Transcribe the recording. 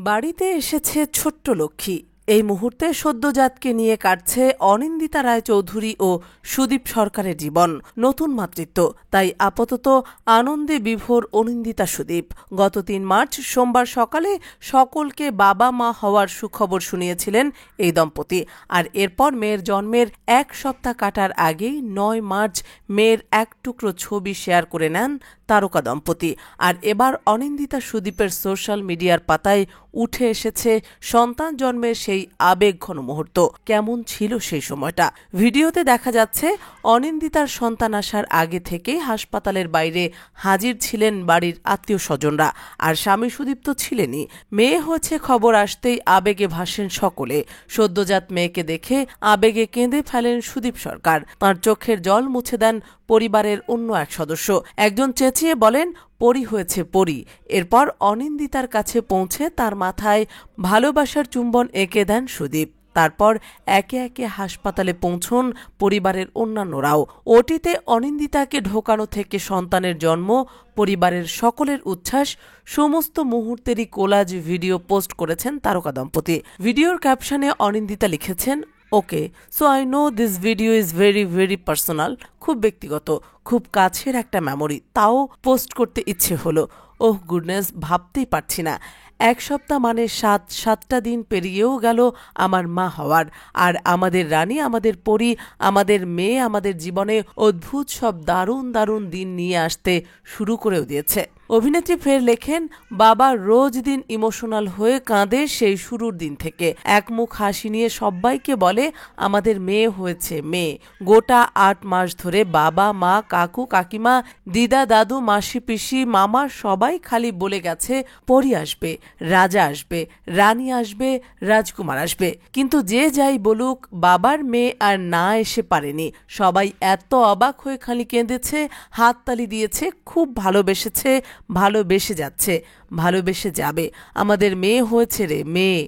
বাড়িতে এসেছে ছোট্ট লক্ষ্মী। এই মুহূর্তে সদ্যজাতকে নিয়ে কাটছে অনিন্দিতা রায়চৌধুরী ও সুদীপ সরকারের জীবন। নতুন মাতৃত্ব, তাই আপাতত আনন্দে বিভোর অনিন্দিতা সুদীপ। গত ৩ মার্চ সোমবার সকালে সকলকে বাবা মা হওয়ার সুখবর শুনিয়েছিলেন এই দম্পতি। আর এরপর মেয়ের জন্মের ১ সপ্তাহ কাটার আগেই ৯ মার্চ মেয়ের এক টুকরো ছবি শেয়ার করে নেন তারকা দম্পতি। আর এবার অনিন্দিতা সুদীপের সোশ্যাল মিডিয়ার পাতায় উঠে এসেছে সন্তান জন্মের সেই আবেগঘন মুহূর্ত। কেমন ছিল সেই সময়টা? ভিডিওতে দেখা যাচ্ছে অনিন্দিতার সন্তান আসার আগে থেকেই হাসপাতালের বাইরে হাজির ছিলেন বাড়ির আত্মীয় স্বজনরা। আর স্বামী সুদীপ তো ছিলেনই। মেয়ে হয়েছে খবর আসতেই আবেগে ভাসেন সকলে। সদ্যজাত মেয়েকে দেখে আবেগে কেঁদে ফেলেন সুদীপ সরকার। তাঁর চোখের জল মুছে দেন পরিবারের অন্য এক সদস্য। একজন চেঁচিয়ে বলেন, পরী হয়েছে পরী। এরপর অনিন্দিতার কাছে পৌঁছে তার মাথায় ভালোবাসার চুম্বন এঁকে দেন সুদীপ। তারপর একে একে হাসপাতালে পৌঁছন পরিবারের অন্যান্যরাও। ওটিতে অনিন্দিতাকে ঢোকানো থেকে সন্তানের জন্ম, পরিবারের সকলের উচ্ছ্বাস, সমস্ত মুহূর্তেরই কোলাজ ভিডিও পোস্ট করেছেন তারকা দম্পতি। ভিডিওর ক্যাপশনে অনিন্দিতা লিখেছেন, okay, so I know this video is very very personal. খুব ব্যক্তিগত, খুব কাছের একটা মেমোরি, তাও পোস্ট করতে ইচ্ছে হলো। ওহ গুডনেস, ভাবতেই পারছি না। 1 সপ্তাহ মানে 7টা দিন পেরিয়েও গেল আমার মা হওয়ার। আর আমাদের রানী, আমাদের পরী, আমাদের মেয়ে আমাদের জীবনে অদ্ভুত সব দারুণ দারুণ দিন নিয়ে আসতে শুরু করেও দিয়েছে। অভিনেত্রী ফের লেখেন, বাবা রোজ দিন ইমোশনাল হয়ে কাঁদে সেই শুরুর দিন থেকে। একমুখ হাসি নিয়ে সবাইকে বলে আমাদের মেয়ে হয়েছে মেয়ে। গোটা 8 মাস ধরে বাবা মা কাকু কাকিমা দিদা দাদু মাসি পিসি মামা সবাই খালি বলে গেছে পরী আসবে, রাজা আসবে, রানী আসবে, রাজকুমার আসবে। কিন্তু যে যাই বলুক, বাবার মেয়ে আর না এসে পারেনি। সবাই এত অবাক হয়ে খালি কেঁদেছে, হাততালি দিয়েছে, খুব ভালোবেসেছে, ভালোবেসে যাচ্ছে, ভালোবেসে যাবে। আমাদের মেয়ে হয়েছে রে মেয়ে।